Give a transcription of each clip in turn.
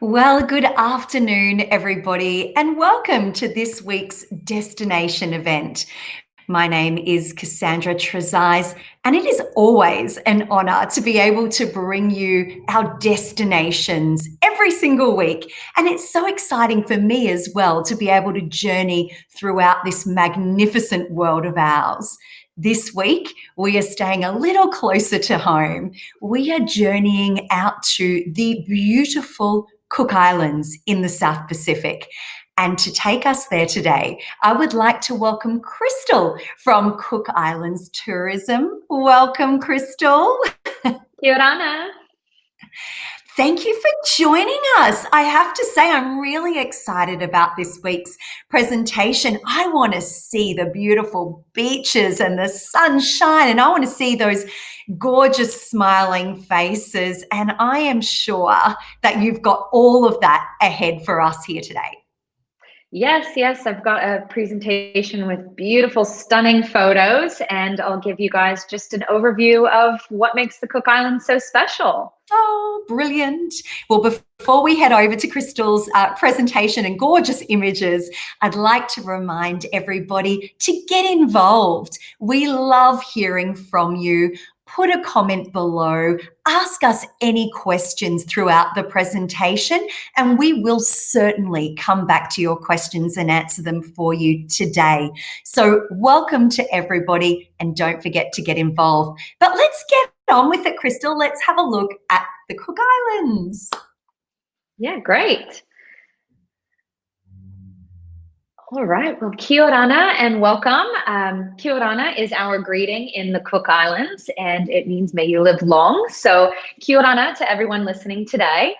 Well, good afternoon, everybody, and welcome to this week's destination event. My name is Cassandra Trezise, and it is always an honour to be able to bring you our destinations every single week. And it's so exciting for me as well to be able to journey throughout this magnificent world of ours. This week, we are staying a little closer to home. We are journeying out to the beautiful Cook Islands in the South Pacific. And to take us there today, I would like to welcome Crystal from Cook Islands Tourism. Welcome, Crystal. Kia ora. Thank you for joining us. I have to say, I'm really excited about this week's presentation. I want to see the beautiful beaches and the sunshine, and I want to see those gorgeous smiling faces. And I am sure that you've got all of that ahead for us here today. Yes, I've got a presentation with beautiful, stunning photos, and I'll give you guys just an overview of what makes the Cook Islands so special. Oh, brilliant. Well, before we head over to Crystal's presentation and gorgeous images, I'd like to remind everybody to get involved. We love hearing from you. Put a comment below, ask us any questions throughout the presentation, and we will certainly come back to your questions and answer them for you today. So welcome to everybody, and don't forget to get involved. But let's get on with it, Crystal. Let's have a look at the Cook Islands. Yeah, great. All right, well, kia ora and welcome. Kia ora is our greeting in the Cook Islands, and it means may you live long. So kia ora to everyone listening today.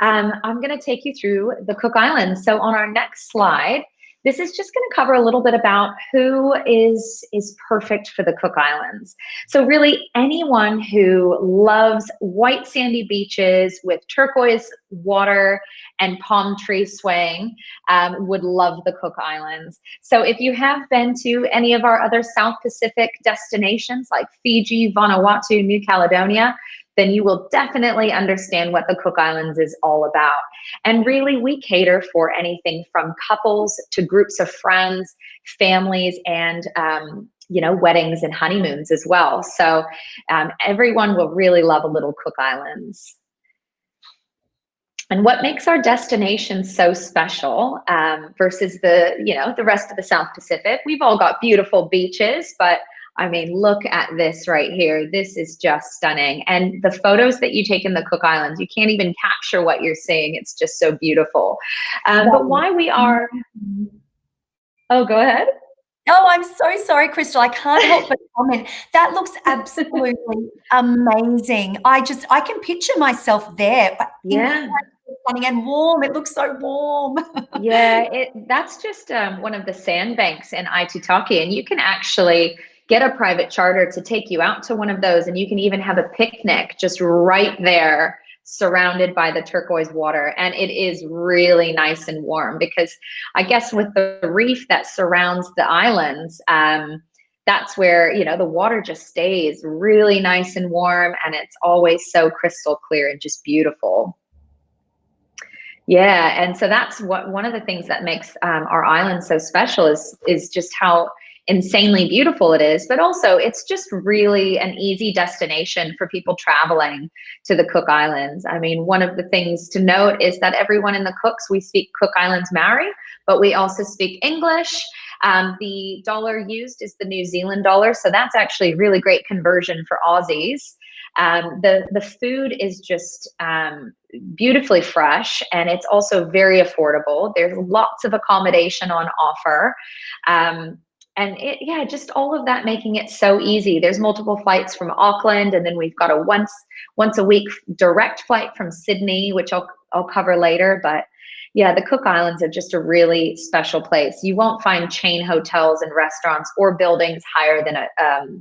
I'm going to take you through the Cook Islands. So on our next slide, this is just going to cover a little bit about who is perfect for the Cook Islands. So really anyone who loves white sandy beaches with turquoise water and palm trees swaying would love the Cook Islands. So if you have been to any of our other South Pacific destinations like Fiji, Vanuatu, New Caledonia, then you will definitely understand what the Cook Islands is all about. And really, we cater for anything from couples to groups of friends, families, and weddings and honeymoons as well. So everyone will really love a little Cook Islands. And what makes our destination so special versus the rest of the South Pacific? We've all got beautiful beaches, but I mean, look at this right here. This is just stunning. And the photos that you take in the Cook Islands, you can't even capture what you're seeing. It's just so beautiful. But why we are, oh, go ahead. Oh, I'm so sorry, Crystal. I can't help but comment. That looks absolutely amazing. I can picture myself there. Yeah. Stunning and warm. It looks so warm. Yeah, that's just one of the sandbanks in AITUTAKI, and you can actually get a private charter to take you out to one of those, and you can even have a picnic just right there surrounded by the turquoise water. And it is really nice and warm because I guess with the reef that surrounds the islands, that's where, the water just stays really nice and warm, and it's always so crystal clear and just beautiful. Yeah, and so that's one of the things that makes our island so special is just how insanely beautiful it is, but also it's just really an easy destination for people traveling to the Cook Islands. I mean, one of the things to note is that everyone in the Cooks, we speak Cook Islands Maori, but we also speak English. The dollar used is the New Zealand dollar, so that's actually really great conversion for Aussies. The food is just beautifully fresh, and it's also very affordable. There's lots of accommodation on offer. And just all of that making it so easy. There's multiple flights from Auckland, and then we've got a once a week direct flight from Sydney, which I'll cover later. But yeah, the Cook Islands are just a really special place. You won't find chain hotels and restaurants or buildings higher than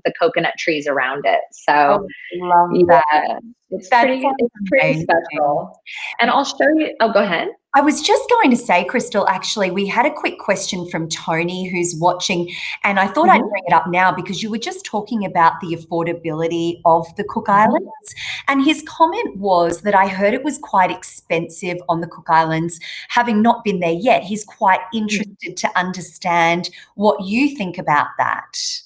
the coconut trees around it. So love that. It's pretty special. And I'll show you. Oh, go ahead. I was just going to say, Crystal, actually, we had a quick question from Tony who's watching, and I thought I'd bring it up now because you were just talking about the affordability of the Cook Islands. And his comment was that I heard it was quite expensive on the Cook Islands. Having not been there yet, he's quite interested to understand what you think about that.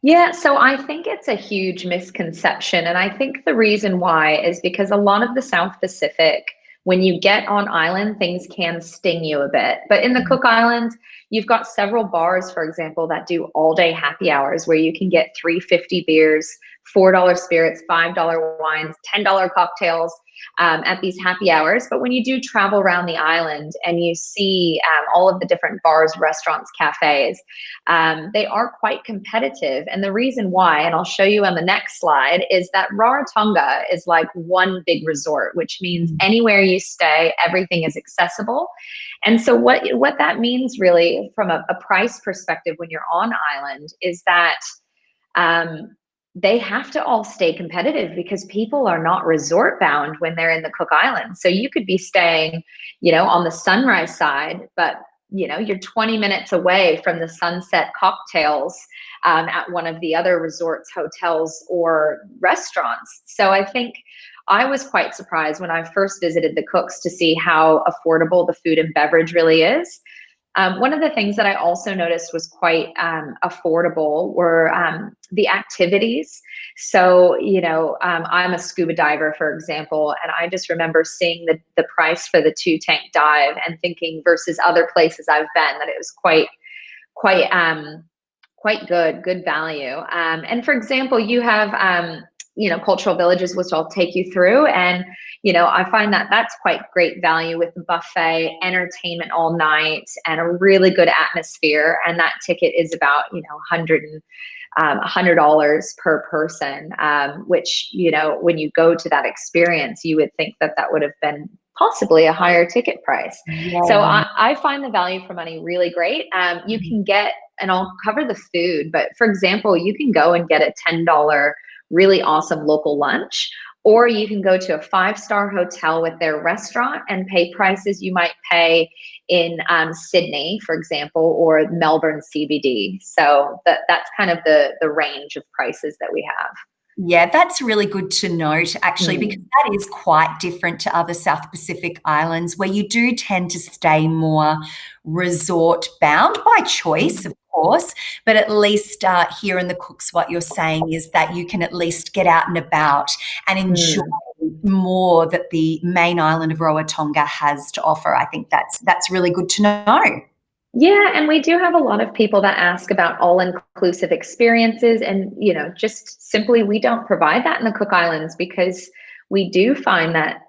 Yeah, so I think it's a huge misconception. And I think the reason why is because a lot of the South Pacific, when you get on island, things can sting you a bit. But in the Cook Islands, you've got several bars, for example, that do all day happy hours where you can get $3.50 beers, $4 spirits, $5 wines, $10 cocktails at these happy hours. But when you do travel around the island and you see all of the different bars, restaurants, cafes, they are quite competitive. And the reason why, and I'll show you on the next slide, is that Rarotonga is like one big resort, which means anywhere you stay, everything is accessible. And so what that means really from a price perspective when you're on island is that they have to all stay competitive because people are not resort bound when they're in the Cook Islands. So you could be staying, on the Sunrise side, but you're 20 minutes away from the sunset cocktails at one of the other resorts, hotels, or restaurants. So I think I was quite surprised when I first visited the Cooks to see how affordable the food and beverage really is. One of the things that I also noticed was quite affordable were the activities. So, I'm a scuba diver, for example, and I just remember seeing the price for the 2-tank dive and thinking versus other places I've been that it was quite good value. And for example, you have cultural villages, which I'll take you through. And, I find that that's quite great value with the buffet, entertainment all night, and a really good atmosphere. And that ticket is about, $100 per person, which, when you go to that experience, you would think that would have been possibly a higher ticket price. Yeah. So I find the value for money really great. You can get, and I'll cover the food, but for example, you can go and get a $10 really awesome local lunch, or you can go to a 5-star hotel with their restaurant and pay prices you might pay in Sydney, for example, or Melbourne CBD. So that's kind of the range of prices that we have. Yeah, that's really good to note, actually, because that is quite different to other South Pacific islands where you do tend to stay more resort bound by choice, of course, but at least here in the Cooks, what you're saying is that you can at least get out and about and enjoy more that the main island of Rarotonga has to offer. I think that's really good to know. Yeah, and we do have a lot of people that ask about all-inclusive experiences, and just simply we don't provide that in the Cook Islands because we do find that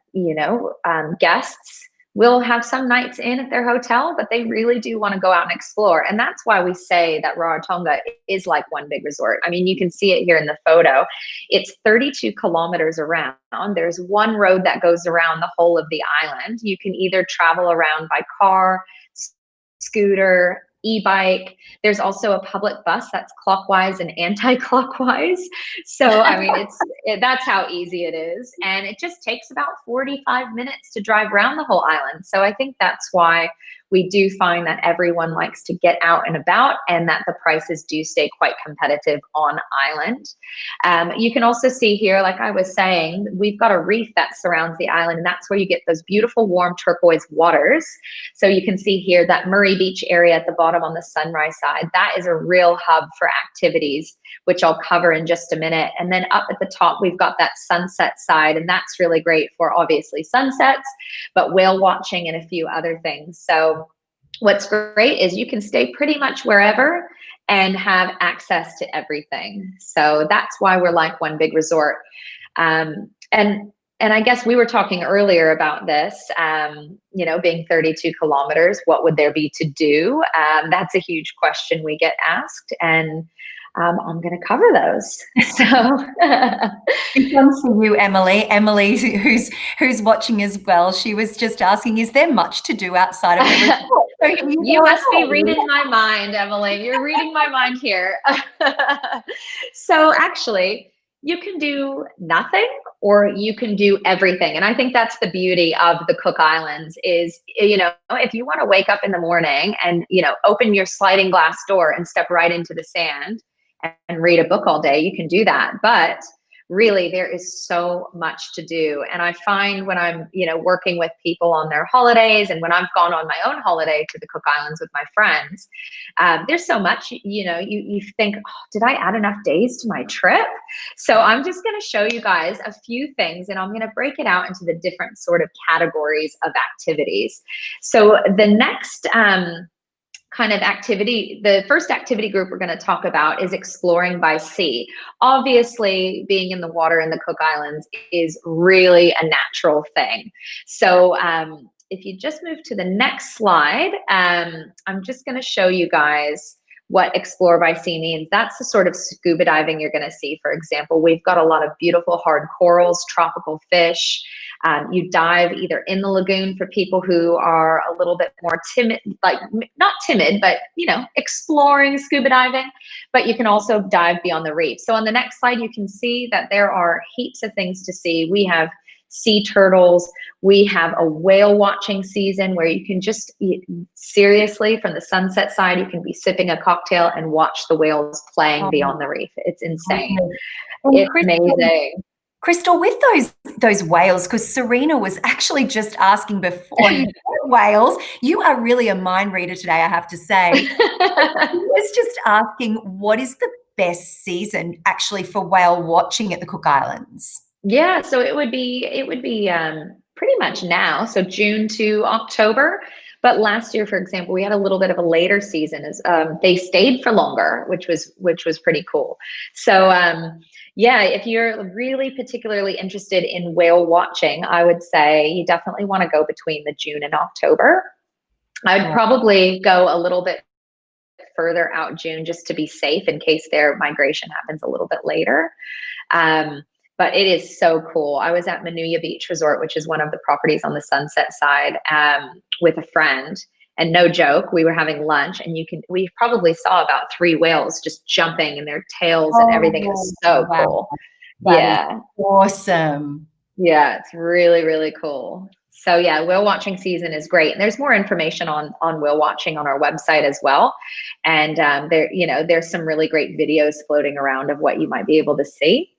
guests will have some nights in at their hotel, but they really do want to go out and explore, and that's why we say that Rarotonga is like one big resort. I mean, you can see it here in the photo. It's 32 kilometers around. There's one road that goes around the whole of the island. You can either travel around by car, scooter, e-bike. There's also a public bus that's clockwise and anti-clockwise. So, I mean, that's how easy it is. And it just takes about 45 minutes to drive around the whole island. So I think that's why we do find that everyone likes to get out and about, and that the prices do stay quite competitive on island. You can also see here, like I was saying, we've got a reef that surrounds the island, and that's where you get those beautiful warm turquoise waters. So you can see here that Murray Beach area at the bottom on the Sunrise side, that is a real hub for activities, which I'll cover in just a minute. And then up at the top, we've got that sunset side, and that's really great for obviously sunsets, but whale watching and a few other things. So what's great is you can stay pretty much wherever and have access to everything. So that's why we're like one big resort. And I guess we were talking earlier about this, being 32 kilometers, what would there be to do? That's a huge question we get asked, and I'm going to cover those. So it comes for you, Emily. Emily, who's watching as well, she was just asking, is there much to do outside of the resort? So you must be reading my mind, Emily. You're reading my mind here. So actually, you can do nothing or you can do everything. And I think that's the beauty of the Cook Islands is, if you want to wake up in the morning and, open your sliding glass door and step right into the sand and read a book all day, you can do that. But really there is so much to do. And I find when I'm, working with people on their holidays, and when I've gone on my own holiday to the Cook Islands with my friends, there's so much, you think, oh, did I add enough days to my trip? So I'm just going to show you guys a few things, and I'm going to break it out into the different sort of categories of activities. So the next kind of activity, the first activity group we're going to talk about is exploring by sea. Obviously, being in the water in the Cook Islands is really a natural thing. So if you just move to the next slide, I'm just going to show you guys what explore by sea means. That's the sort of scuba diving you're going to see. For example, we've got a lot of beautiful hard corals, tropical fish. You dive either in the lagoon for people who are a little bit more timid, like not timid, but exploring scuba diving, but you can also dive beyond the reef. So on the next slide, you can see that there are heaps of things to see. We have sea turtles. We have a whale watching season where you can just seriously, from the sunset side, you can be sipping a cocktail and watch the whales playing beyond the reef. It's insane. It's amazing. Crystal, with those whales, because Serena was actually just asking before, whales, you are really a mind reader today, I have to say. She was just asking, what is the best season actually for whale watching at the Cook Islands? Yeah, so it would be pretty much now, so June to October. But last year, for example, we had a little bit of a later season. As they stayed for longer, which was pretty cool. So yeah, if you're really particularly interested in whale watching, I would say you definitely want to go between the June and October. I would probably go a little bit further out June just to be safe in case their migration happens a little bit later. But it is so cool. I was at Manuya Beach Resort, which is one of the properties on the Sunset side, with a friend. And no joke, we were having lunch, and we probably saw about 3 whales just jumping, and their tails and everything. It was so cool. That is awesome. Yeah, it's really, really cool. So yeah, whale watching season is great. And there's more information on whale watching on our website as well. And there's some really great videos floating around of what you might be able to see.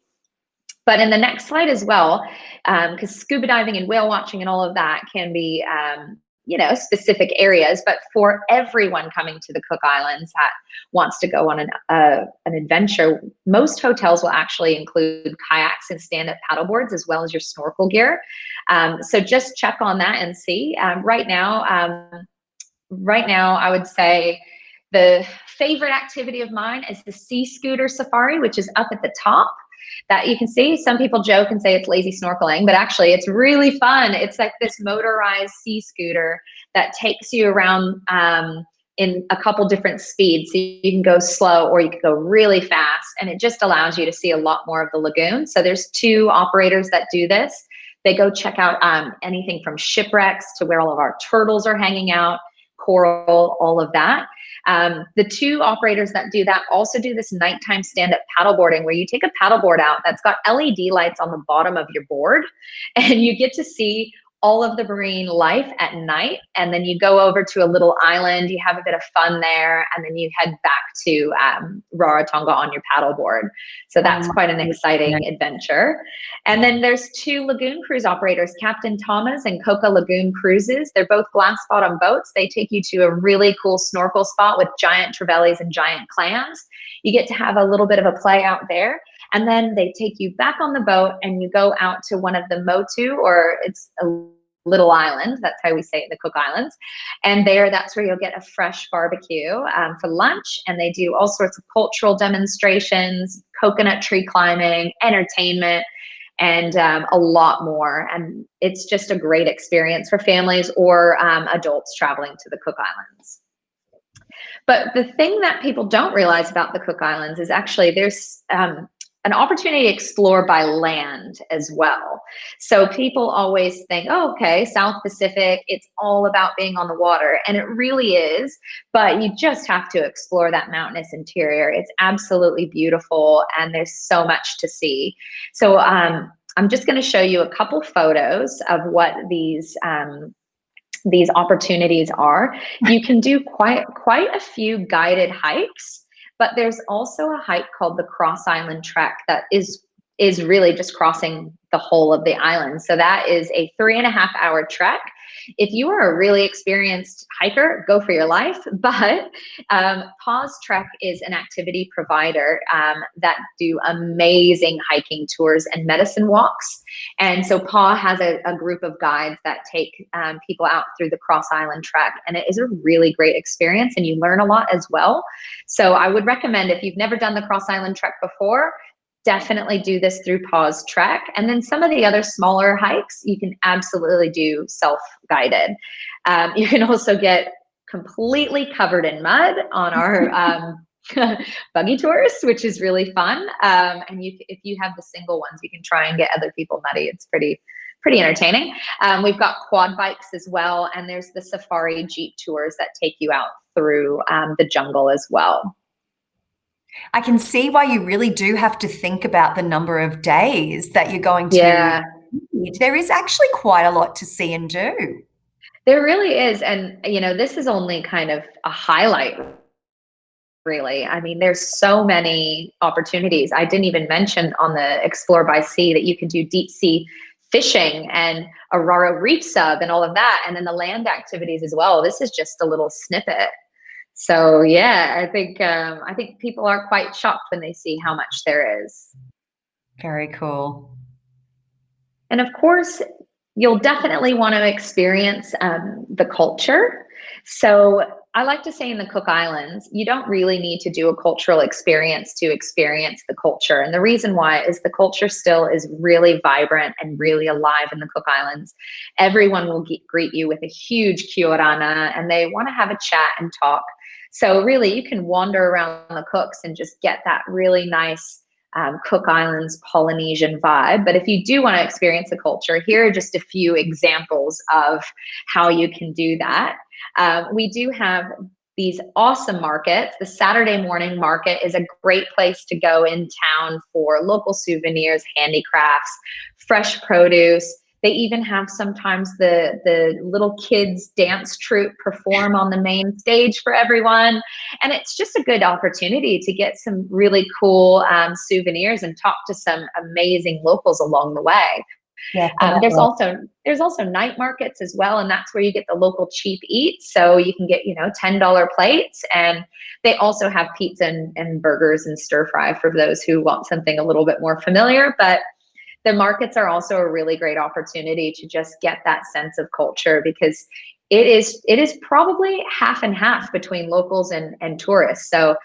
But in the next slide as well, because scuba diving and whale watching and all of that can be, specific areas. But for everyone coming to the Cook Islands that wants to go on an adventure, most hotels will actually include kayaks and stand-up paddleboards as well as your snorkel gear. So just check on that and see. Right now, I would say the favorite activity of mine is the sea scooter safari, which is up at the top. That you can see. Some people joke and say it's lazy snorkeling, but actually it's really fun. It's like this motorized sea scooter that takes you around in a couple different speeds. So you can go slow or you can go really fast, and it just allows you to see a lot more of the lagoon. So there's 2 operators that do this. They go check out anything from shipwrecks to where all of our turtles are hanging out, coral, all of that. The 2 operators that do that also do this nighttime stand-up paddleboarding, where you take a paddleboard out that's got LED lights on the bottom of your board, and you get to see all of the marine life at night. And then you go over to a little island, you have a bit of fun there, and then you head back to Rarotonga on your paddleboard. So that's quite an exciting adventure. And then there's 2 lagoon cruise operators, Captain Thomas and Coca Lagoon Cruises. They're both glass bottom boats. They take you to a really cool snorkel spot with giant trevallies and giant clams. You get to have a little bit of a play out there. And then they take you back on the boat and you go out to one of the motu, or it's a little island. That's how we say it in the Cook Islands. And that's where you'll get a fresh barbecue for lunch. And they do all sorts of cultural demonstrations, coconut tree climbing, entertainment, and a lot more. And it's just a great experience for families or adults traveling to the Cook Islands. But the thing that people don't realize about the Cook Islands is actually there's an opportunity to explore by land as well. So people always think, oh, okay, South Pacific, it's all about being on the water. And it really is, but you just have to explore that mountainous interior. It's absolutely beautiful, and there's so much to see. So I'm just gonna show you a couple photos of what these opportunities are. You can do quite a few guided hikes, but there's also a hike called the Cross Island Trek that is is really just crossing the whole of the island. So that is a 3.5 hour trek. If you are a really experienced hiker, go for your life. But Pause Trek is an activity provider that do amazing hiking tours and medicine walks. And so Paw has a group of guides that take people out through the Cross Island Trek. And it is a really great experience, and you learn a lot as well. So I would recommend, if you've never done the Cross Island Trek before, definitely do this through Pause Trek. And then some of the other smaller hikes, you can absolutely do self-guided. You can also get completely covered in mud on our buggy tours, which is really fun. And if you have the single ones, you can try and get other people muddy. It's pretty entertaining. We've got quad bikes as well, and there's the safari jeep tours that take you out through the jungle as well. I can see why you really do have to think about the number of days that you're going to need. There is actually quite a lot to see and do. There really is. And, this is only kind of a highlight, really. I mean, there's so many opportunities. I didn't even mention on the Explore by Sea that you can do deep sea fishing and Aurora reef sub and all of that. And then the land activities as well. This is just a little snippet. So yeah, I think people are quite shocked when they see how much there is. Very cool. And of course, you'll definitely want to experience the culture. So I like to say in the Cook Islands, you don't really need to do a cultural experience to experience the culture. And the reason why is the culture still is really vibrant and really alive in the Cook Islands. Everyone will greet you with a huge kia orana, and they want to have a chat and talk. So really, you can wander around the Cooks and just get that really nice Cook Islands Polynesian vibe. But if you do want to experience the culture, here are just a few examples of how you can do that. We do have these awesome markets. The Saturday morning market is a great place to go in town for local souvenirs, handicrafts, fresh produce. They even have sometimes the little kids dance troupe perform on the main stage for everyone. And it's just a good opportunity to get some really cool souvenirs and talk to some amazing locals along the way. Yeah, there's also night markets as well, and that's where you get the local cheap eats. So you can get $10 plates, and they also have pizza and burgers and stir fry for those who want something a little bit more familiar. But the markets are also a really great opportunity to just get that sense of culture, because it is probably half and half between locals and tourists. So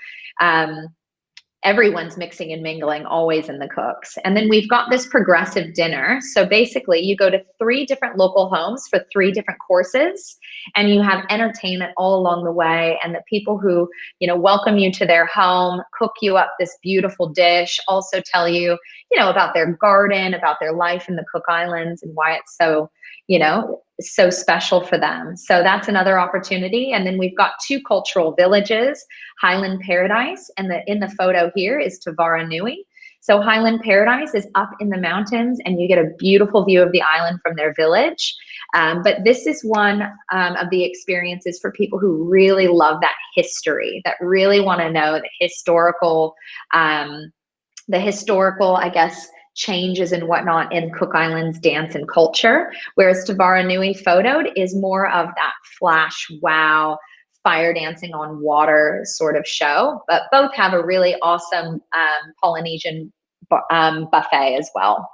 everyone's mixing and mingling always in the Cooks. And then we've got this progressive dinner. So basically you go to 3 different local homes for 3 different courses, and you have entertainment all along the way. And the people who, welcome you to their home, cook you up this beautiful dish, also tell you, about their garden, about their life in the Cook Islands and why it's so, so special for them. So that's another opportunity. And then we've got 2 cultural villages, Highland Paradise, and in the photo here is Tavara Nui. So Highland Paradise is up in the mountains, and you get a beautiful view of the island from their village. But this is one of the experiences for people who really love that history, that really want to know the historical, I guess, changes and whatnot in Cook Islands dance and culture. Whereas Tavara Nui photoed is more of that flash, wow, fire dancing on water sort of show. But both have a really awesome Polynesian buffet as well.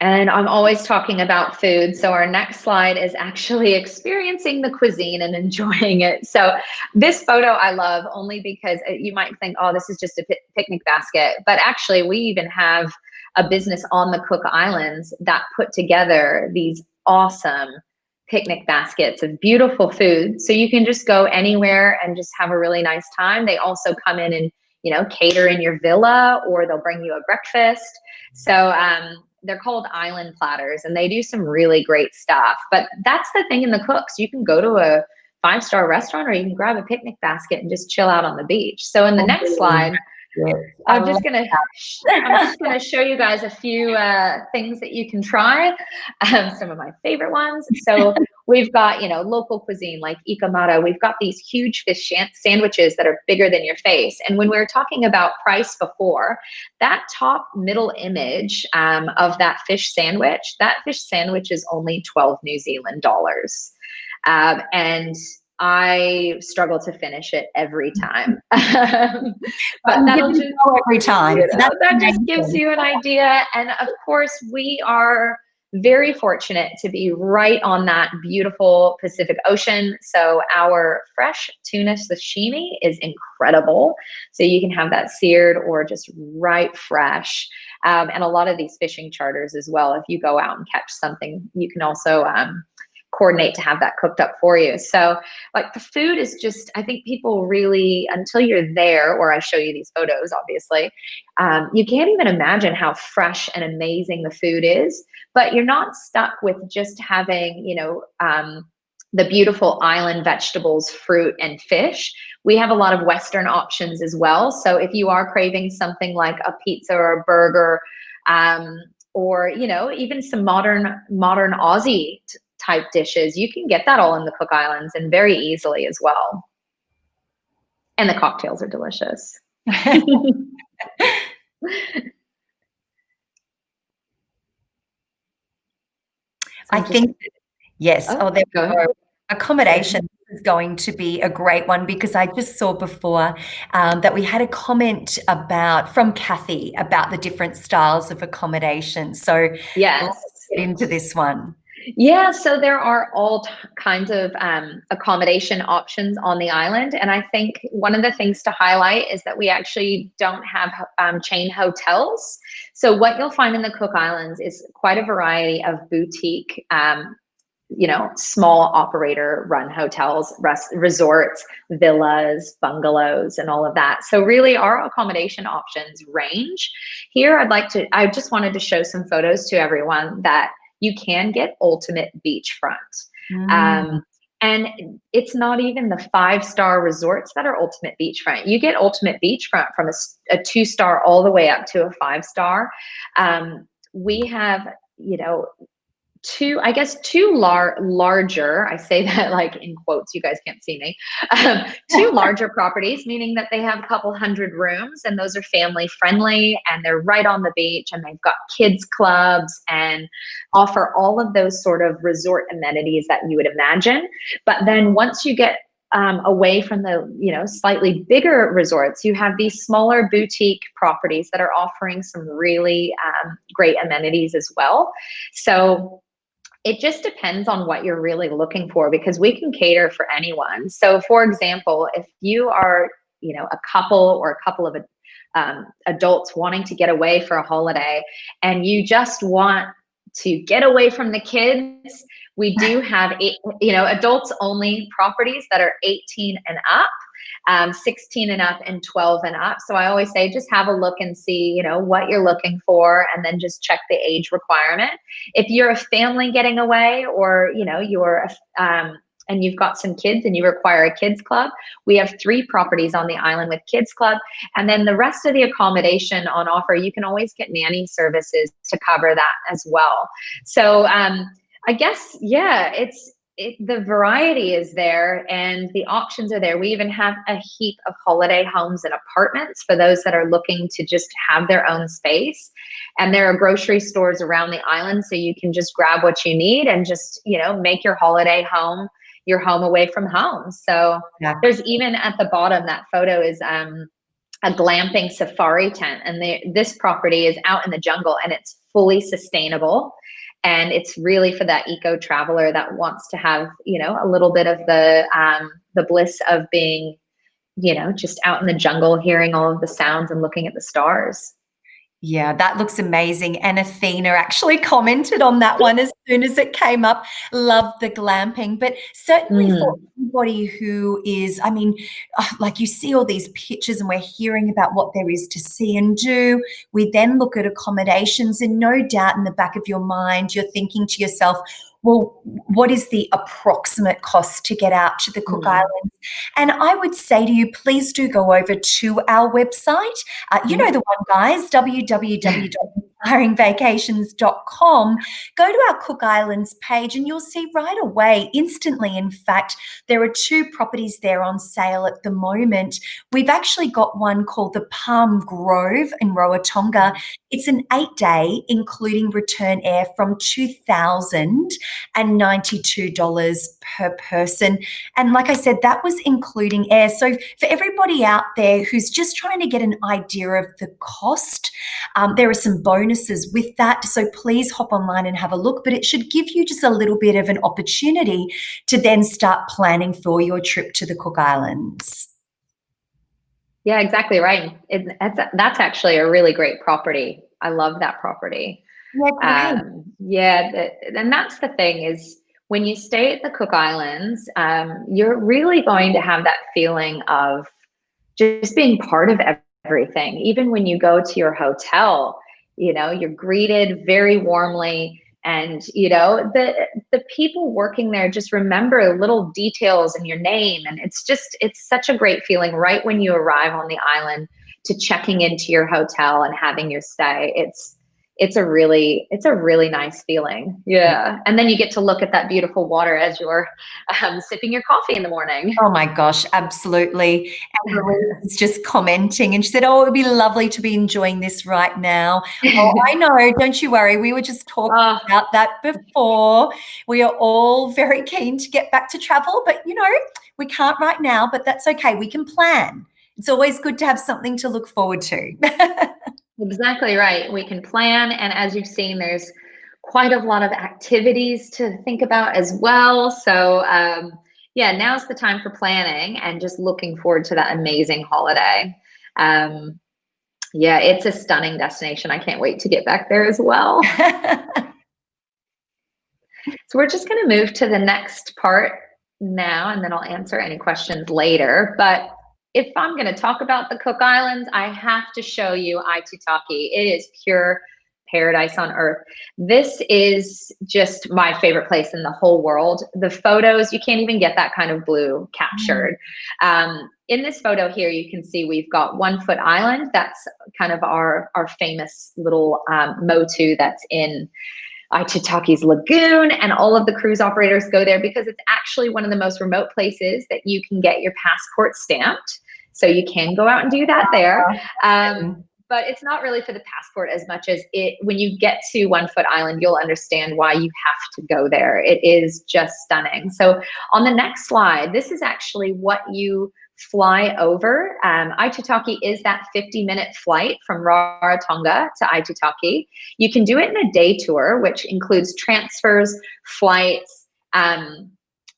And I'm always talking about food. So our next slide is actually experiencing the cuisine and enjoying it. So this photo I love only because you might think, oh, this is just a picnic basket. But actually, we even have a business on the Cook Islands that put together these awesome picnic baskets of beautiful food. So you can just go anywhere and just have a really nice time. They also come in and, cater in your villa, or they'll bring you a breakfast. So they're called island platters, and they do some really great stuff. But that's the thing in the Cooks. You can go to a 5-star restaurant, or you can grab a picnic basket and just chill out on the beach. So in the next slide, I'm just gonna show you guys a few things that you can try. Some of my favorite ones. So we've got, local cuisine like ikamara. We've got these huge fish sandwiches that are bigger than your face. And when we were talking about price before, that top middle image of that fish sandwich is only 12 New Zealand dollars. And I struggle to finish it every time. But that'll just every time. that just gives you an idea. And of course, we are very fortunate to be right on that beautiful Pacific Ocean. So our fresh tuna sashimi is incredible. So you can have that seared or just right fresh. And a lot of these fishing charters as well. If you go out and catch something, you can also coordinate to have that cooked up for you. So like the food is just, I think people really, until you're there, or I show you these photos, obviously, you can't even imagine how fresh and amazing the food is, but you're not stuck with just having, the beautiful island vegetables, fruit, and fish. We have a lot of Western options as well. So if you are craving something like a pizza or a burger, or, even some modern Aussie type dishes, you can get that all in the Cook Islands and very easily as well. And the cocktails are delicious. I think, yes. Oh, there we go. Accommodation is going to be a great one, because I just saw before that we had a comment from Kathy about the different styles of accommodation. So yes, let's get into this one. Yeah, so there are all kinds of accommodation options on the island. And I think one of the things to highlight is that we actually don't have chain hotels. So what you'll find in the Cook Islands is quite a variety of boutique, small operator run hotels, resorts, villas, bungalows, and all of that. So really our accommodation options range. Here I just wanted to show some photos to everyone that you can get ultimate beachfront. And it's not even the 5-star resorts that are ultimate beachfront. You get ultimate beachfront from a 2-star all the way up to a 5-star. We have, two larger, I say that like in quotes, you guys can't see me, 2 larger properties, meaning that they have a couple hundred rooms, and those are family friendly, and they're right on the beach, and they've got kids clubs and offer all of those sort of resort amenities that you would imagine. But then once you get away from the slightly bigger resorts, you have these smaller boutique properties that are offering some really great amenities as well. So it just depends on what you're really looking for, because we can cater for anyone. So for example, if you are, a couple or a couple of adults wanting to get away for a holiday, and you just want to get away from the kids, we do have adults only properties that are 18 and up. 16 and up, and 12 and up. So I always say, just have a look and see, what you're looking for, and then just check the age requirement. If you're a family getting away, or, you're, and you've got some kids and you require a kids club, we have 3 properties on the island with kids club. And then the rest of the accommodation on offer, you can always get nanny services to cover that as well. So, I guess, the variety is there and the options are there. We even have a heap of holiday homes and apartments for those that are looking to just have their own space. And there are grocery stores around the island, so you can just grab what you need and just, make your holiday home your home away from home. So there's even at the bottom, that photo is a glamping safari tent. And this property is out in the jungle, and it's fully sustainable. And it's really for that eco traveler that wants to have, a little bit of the bliss of being, just out in the jungle, hearing all of the sounds and looking at the stars. Yeah, that looks amazing. And Athena actually commented on that one as soon as it came up. Love the glamping. But certainly for anybody who is, like you see all these pictures and we're hearing about what there is to see and do. We then look at accommodations, and no doubt in the back of your mind, you're thinking to yourself, well, what is the approximate cost to get out to the Cook Islands? And I would say to you, please do go over to our website. You know the one, guys, www inspiringvacations.com, go to our Cook Islands page and you'll see right away, instantly, in fact, there are 2 properties there on sale at the moment. We've actually got one called the Palm Grove in Rarotonga. It's an 8-day, including return air, from $2,092 per person. And like I said, that was including air. So for everybody out there who's just trying to get an idea of the cost, there are some bonuses with that. So please hop online and have a look, but it should give you just a little bit of an opportunity to then start planning for your trip to the Cook Islands. Yeah, exactly right. That's actually a really great property. I love that property. Yeah, And that's the thing is when you stay at the Cook Islands, you're really going to have that feeling of just being part of everything. Even when you go to your hotel, you're greeted very warmly. And, the people working there just remember little details in your name. And it's such a great feeling right when you arrive on the island to checking into your hotel and having your stay. It's a really nice feeling. Yeah. And then you get to look at that beautiful water as you're sipping your coffee in the morning. Oh my gosh, absolutely. And Louise is just commenting and she said, oh, it would be lovely to be enjoying this right now. Oh, I know, don't you worry. We were just talking about that before. We are all very keen to get back to travel, but we can't right now, but that's okay. We can plan. It's always good to have something to look forward to. Exactly right. We can plan. And as you've seen, there's quite a lot of activities to think about as well. So now's the time for planning and just looking forward to that amazing holiday. It's a stunning destination. I can't wait to get back there as well. So we're just going to move to the next part now, and then I'll answer any questions later. But if I'm going to talk about the Cook Islands, I have to show you AITUTAKI. It is pure paradise on earth. This is just my favorite place in the whole world. The photos, you can't even get that kind of blue captured. In this photo here, you can see we've got One Foot Island. That's kind of our famous little motu that's in AITUTAKI's lagoon, and all of the cruise operators go there because it's actually one of the most remote places that you can get your passport stamped. So you can go out and do that there. But it's not really for the passport as much as when you get to One Foot Island, you'll understand why you have to go there. It is just stunning. So on the next slide, this is actually what you fly over. AITUTAKI is that 50-minute flight from Rarotonga to AITUTAKI. You can do it in a day tour, which includes transfers, flights,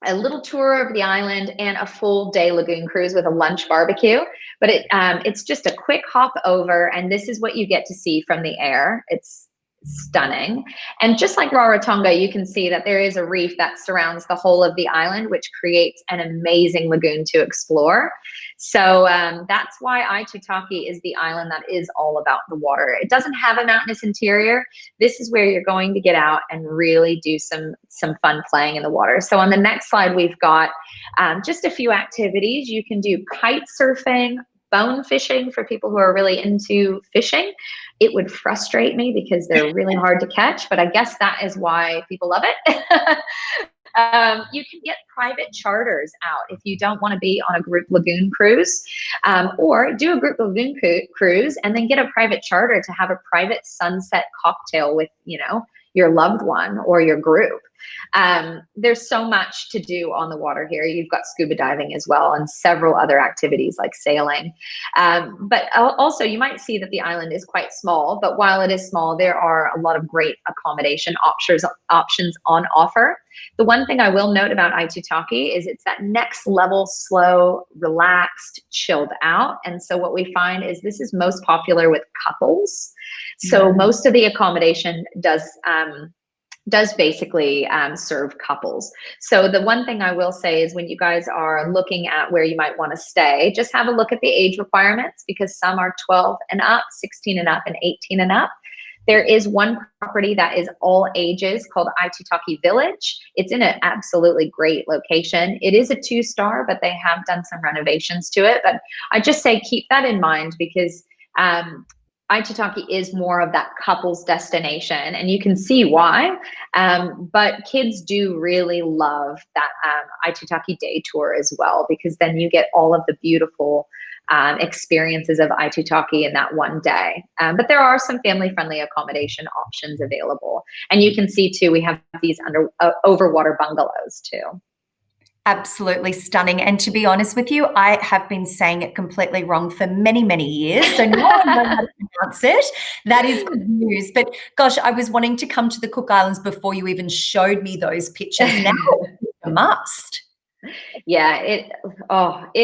a little tour of the island, and a full day lagoon cruise with a lunch barbecue. But it's just a quick hop over, and this is what you get to see from the air. It's stunning. And just like Rarotonga, you can see that there is a reef that surrounds the whole of the island, which creates an amazing lagoon to explore. So that's why AITUTAKI is the island that is all about the water. It doesn't have a mountainous interior. This is where you're going to get out and really do some fun playing in the water. So on the next slide, we've got just a few activities. You can do kite surfing, bone fishing for people who are really into fishing. It would frustrate me because they're really hard to catch, but I guess that is why people love it. You can get private charters out if you don't want to be on a group lagoon cruise, or do a group lagoon cruise and then get a private charter to have a private sunset cocktail with, your loved one or your group. There's so much to do on the water here. You've got scuba diving as well and several other activities like sailing. But also you might see that the island is quite small, but while it is small, there are a lot of great accommodation options on offer. The one thing I will note about AITUTAKI is it's that next level, slow, relaxed, chilled out. And so what we find is this is most popular with couples. So most of the accommodation does basically serve couples. So the one thing I will say is when you guys are looking at where you might want to stay, just have a look at the age requirements, because some are 12 and up, 16 and up, and 18 and up. There is one property that is all ages called AITUTAKI Village. It's in an absolutely great location. It is a 2-star, but they have done some renovations to it. But I just say keep that in mind, because Aitutaki is more of that couples destination, and you can see why. But kids do really love that Aitutaki day tour as well, because then you get all of the beautiful experiences of Aitutaki in that one day. But there are some family-friendly accommodation options available. And you can see too, we have these overwater bungalows too. Absolutely stunning. And to be honest with you, I have been saying it completely wrong for many, many years. So now I know how to pronounce it. That is good news. But gosh, I was wanting to come to the Cook Islands before you even showed me those pictures. Now it's a must. Yeah, it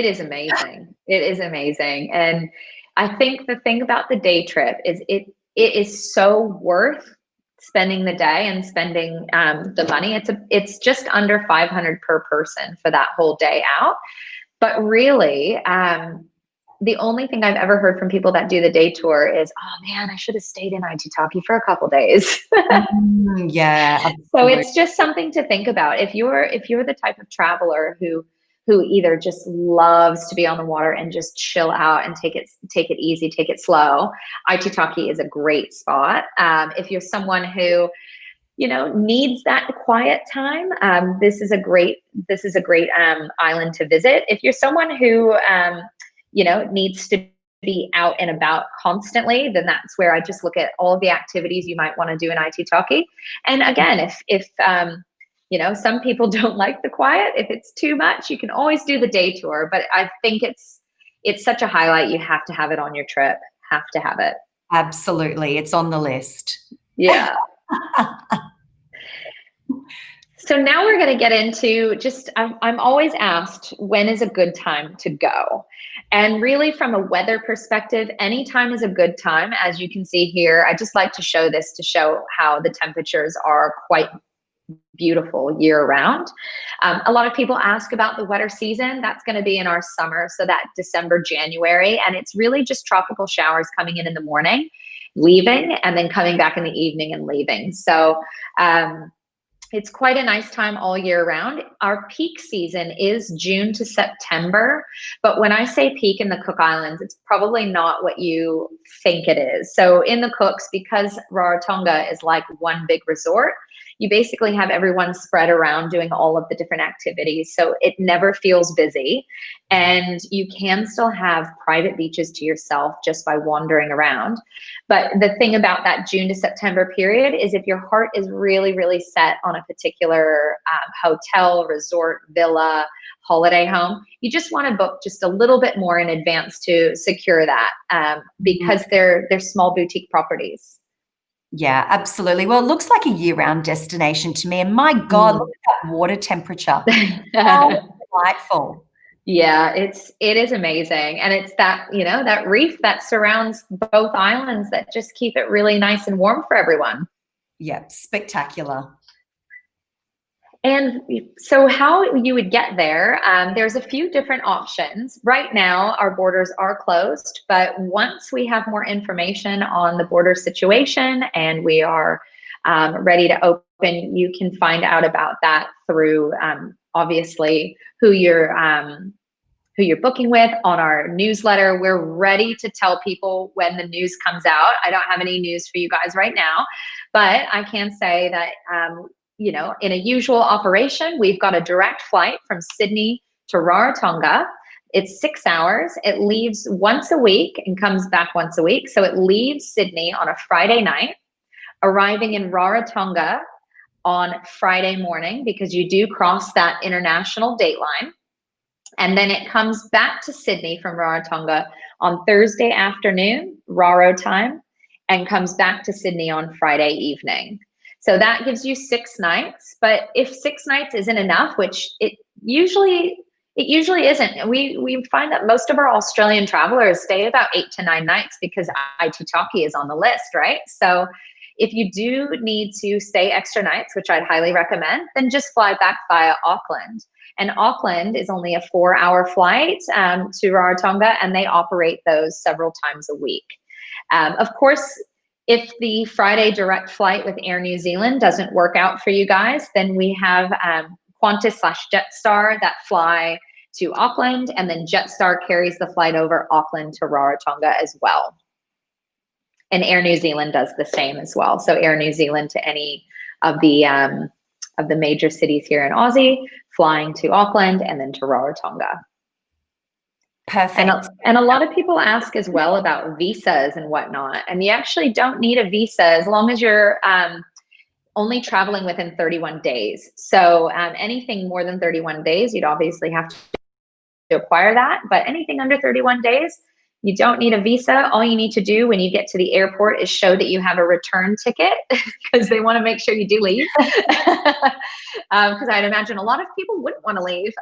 is amazing. It is amazing. And I think the thing about the day trip is it is so worth spending the day and spending the money. It's just under 500 per person for that whole day out. But really, the only thing I've ever heard from people that do the day tour is, oh man, I should have stayed in Aitutaki for a couple days. Yeah, So absolutely. it's just something to think about. If you're the type of traveler who either just loves to be on the water and just chill out and take it easy, take it slow, Aitutaki is a great spot. If you're someone who needs that quiet time, this is a great island to visit. If you're someone who needs to be out and about constantly, then that's where I just look at all of the activities you might want to do in Aitutaki. And again, if some people don't like the quiet, if it's too much, you can always do the day tour. But I think it's such a highlight. You have to have it on your trip. Have to have it. Absolutely. It's on the list. Yeah. So now we're going to get into I'm always asked, when is a good time to go? And really from a weather perspective, any time is a good time. As you can see here, I just like to show this to show how the temperatures are quite beautiful year round. A lot of people ask about the wetter season. That's going to be in our summer. So that December, January, and it's really just tropical showers coming in the morning, leaving, and then coming back in the evening and leaving. So, it's quite a nice time all year round. Our peak season is June to September, but when I say peak in the Cook Islands, it's probably not what you think it is. So in the Cooks, because Rarotonga is like one big resort, you basically have everyone spread around doing all of the different activities. So it never feels busy, and you can still have private beaches to yourself just by wandering around. But the thing about that June to September period is if your heart is really, really set on a particular hotel, resort, villa, holiday home, you just want to book just a little bit more in advance to secure that, because they're small boutique properties. Yeah, absolutely. Well, it looks like a year-round destination to me. And my God, look at that water temperature. How delightful. Yeah, it is amazing. And it's that, that reef that surrounds both islands that just keep it really nice and warm for everyone. Yep, spectacular. And so how you would get there, there's a few different options. Right now, our borders are closed, but once we have more information on the border situation and we are ready to open, you can find out about that through obviously who you're booking with on our newsletter. We're ready to tell people when the news comes out. I don't have any news for you guys right now, but I can say that in a usual operation, we've got a direct flight from Sydney to Rarotonga. It's 6 hours. It leaves once a week and comes back once a week. So it leaves Sydney on a Friday night, arriving in Rarotonga on Friday morning, because you do cross that international date line. And then it comes back to Sydney from Rarotonga on Thursday afternoon, Raro time, and comes back to Sydney on Friday evening. So that gives you 6 nights. But if 6 nights isn't enough, which it usually isn't, we find that most of our Australian travelers stay about 8 to 9 nights because Aitutaki is on the list, right? So if you do need to stay extra nights, which I'd highly recommend, then just fly back via Auckland. And Auckland is only a 4-hour flight to Rarotonga, and they operate those several times a week. Of course, if the Friday direct flight with Air New Zealand doesn't work out for you guys, then we have Qantas/Jetstar that fly to Auckland, and then Jetstar carries the flight over Auckland to Rarotonga as well. And Air New Zealand does the same as well. So Air New Zealand to any of the major cities here in Aussie, flying to Auckland and then to Rarotonga. Perfect. And a lot of people ask as well about visas and whatnot. And you actually don't need a visa as long as you're only traveling within 31 days. So anything more than 31 days, you'd obviously have to acquire that. But anything under 31 days, you don't need a visa. All you need to do when you get to the airport is show that you have a return ticket, because they want to make sure you do leave. Because I'd imagine a lot of people wouldn't want to leave.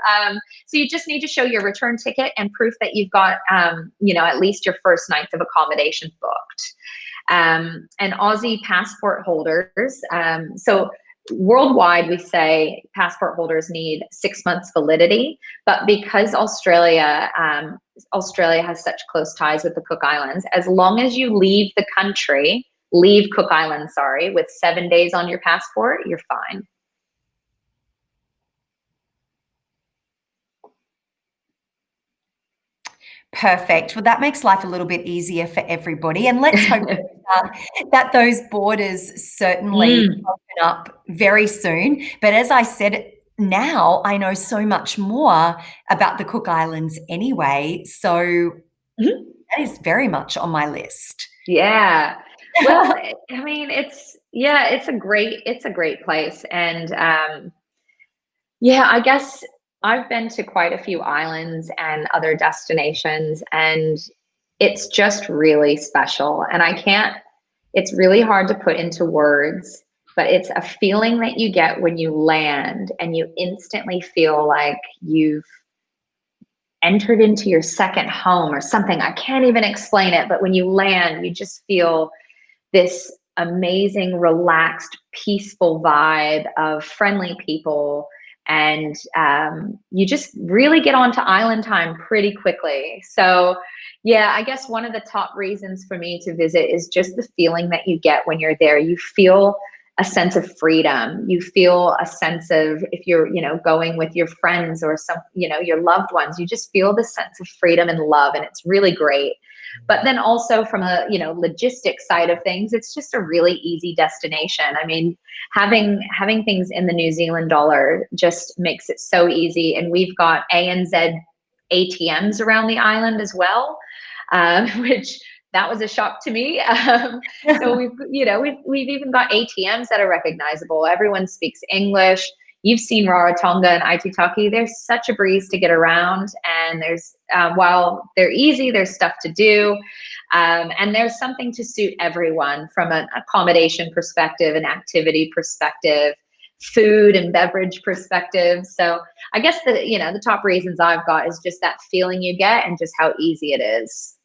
So you just need to show your return ticket and proof that you've got, at least your first nights of accommodation booked. And Aussie passport holders, so worldwide, we say passport holders need 6 months validity, but because Australia has such close ties with the Cook Islands, as long as you leave Cook Islands, with 7 days on your passport, you're fine. Perfect. Well, that makes life a little bit easier for everybody. And let's hope that those borders certainly open up very soon. But as I said, now I know so much more about the Cook Islands anyway. So that is very much on my list. Yeah. Well, I mean, it's a great place. And I guess I've been to quite a few islands and other destinations, and it's just really special. And it's really hard to put into words, but it's a feeling that you get when you land and you instantly feel like you've entered into your second home or something. I can't even explain it, but when you land, you just feel this amazing, relaxed, peaceful vibe of friendly people. And you just really get onto island time pretty quickly. So I guess one of the top reasons for me to visit is just the feeling that you get when you're there. You feel a sense of freedom. You feel a sense of, if you're, going with your friends or your loved ones, you just feel this sense of freedom and love, and it's really great. But then also from a, logistics side of things, it's just a really easy destination. I mean, having things in the New Zealand dollar just makes it so easy. And we've got ANZ ATMs around the island as well, which that was a shock to me. So we've even got ATMs that are recognizable. Everyone speaks English. You've seen Rarotonga and AITUTAKI. They're such a breeze to get around, and there's while they're easy, there's stuff to do, and there's something to suit everyone from an accommodation perspective, an activity perspective, food and beverage perspective. So I guess the top reasons I've got is just that feeling you get and just how easy it is.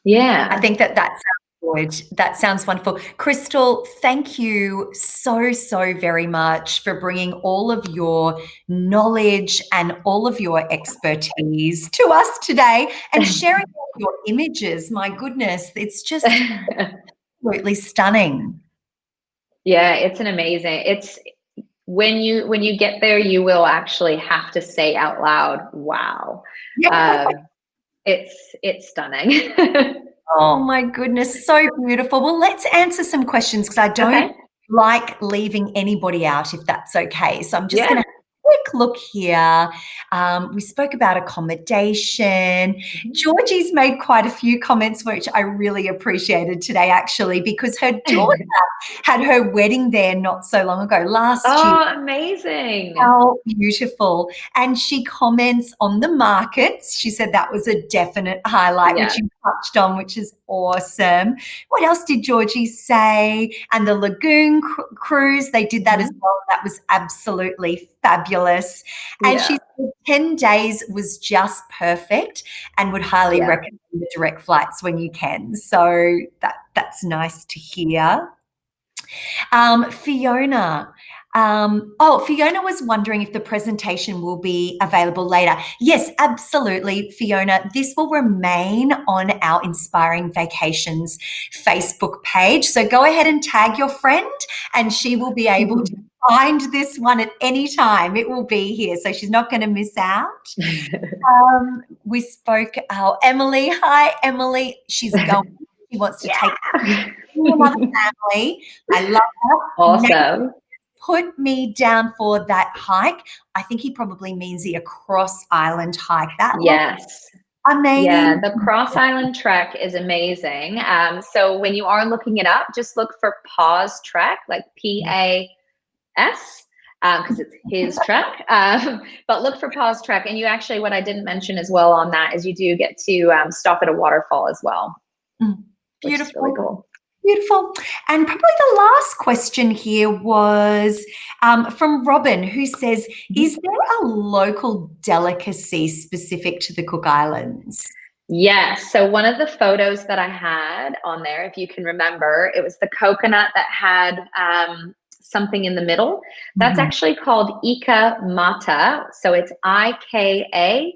Yeah, I think that sounds good. That sounds wonderful. Crystal, thank you so, so very much for bringing all of your knowledge and all of your expertise to us today and sharing all your images. My goodness, it's just absolutely stunning. Yeah, it's when you get there, you will actually have to say out loud, wow. It's stunning. Oh my goodness, so beautiful. Well, let's answer some questions, because I don't like leaving anybody out, if that's okay. So I'm just going to have a quick look here. We spoke about accommodation. Georgie's made quite a few comments, which I really appreciated today, actually, because her daughter had her wedding there not so long ago, last year. Oh, amazing. How beautiful. And she comments on the markets. She said that was a definite highlight, which you touched on, which is awesome. What else did Georgie say? And the lagoon cruise, they did that as well. That was absolutely fabulous. And she said 10 days was just perfect and would highly recommend the direct flights when you can. So that's nice to hear. Fiona. Fiona was wondering if the presentation will be available later. Yes, absolutely, Fiona. This will remain on our Inspiring Vacations Facebook page. So go ahead and tag your friend, and she will be able to find this one at any time. It will be here, so she's not going to miss out. We spoke, Emily. Hi, Emily. She's going She wants to take Yeah. another family. I love her. Awesome. Put me down for that hike. I think he probably means the across island hike. That looks Yes. Yeah, amazing. the Cross Island Trek is amazing. So when you are looking it up, just look for Pause Trek, like PAS, because it's his trek. But look for Pause Trek. And you actually, what I didn't mention as well on that is you do get to stop at a waterfall as well, which is really Beautiful. cool. Beautiful. And probably the last question here was from Robin, who says, is there a local delicacy specific to the Cook Islands? Yes. So one of the photos that I had on there, if you can remember, it was the coconut that had something in the middle. That's actually called Ika Mata. So it's IKA,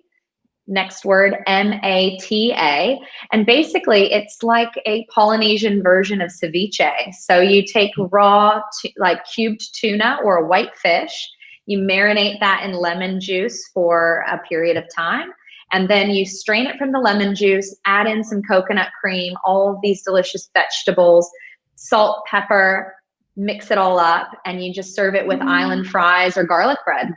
next word MATA. And basically it's like a Polynesian version of ceviche. So you take raw, like cubed tuna or a white fish, you marinate that in lemon juice for a period of time. And then you strain it from the lemon juice, add in some coconut cream, all of these delicious vegetables, salt, pepper, mix it all up, and you just serve it with island fries or garlic bread.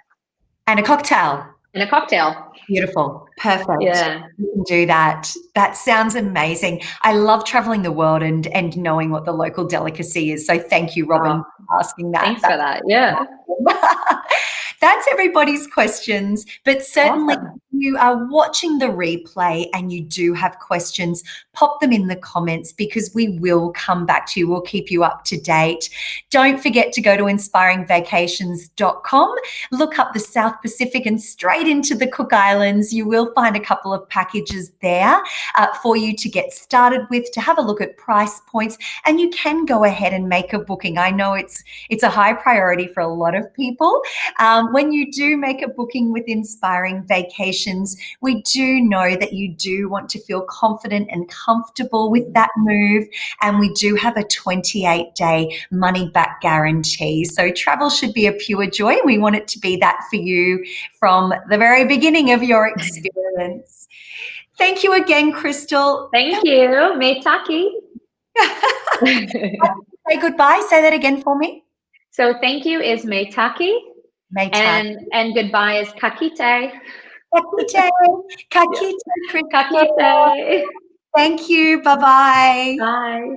And a cocktail. And a cocktail. Beautiful. Perfect. Yeah. You can do that. That sounds amazing. I love traveling the world and knowing what the local delicacy is. So thank you, Robin, for asking that. Thanks for that. Yeah. That's everybody's questions, but certainly Awesome. if you are watching the replay and you do have questions, pop them in the comments because we will come back to you. We'll keep you up to date. Don't forget to go to inspiringvacations.com, look up the South Pacific and straight into the Cook Islands. You will find a couple of packages there for you to get started with, to have a look at price points, and you can go ahead and make a booking. I know it's a high priority for a lot of people. When you do make a booking with Inspiring Vacations, we do know that you do want to feel confident and comfortable with that move, and we do have a 28-day money-back guarantee. So travel should be a pure joy. We want it to be that for you from the very beginning of your experience. Thank you again, Crystal. Thank you. Meitaki. Say goodbye. Say that again for me. So thank you is meitaki. Meitaki. And goodbye is kakite. Kakite. Kakite, Crystal. Kakite. Thank you. Bye-bye. Bye.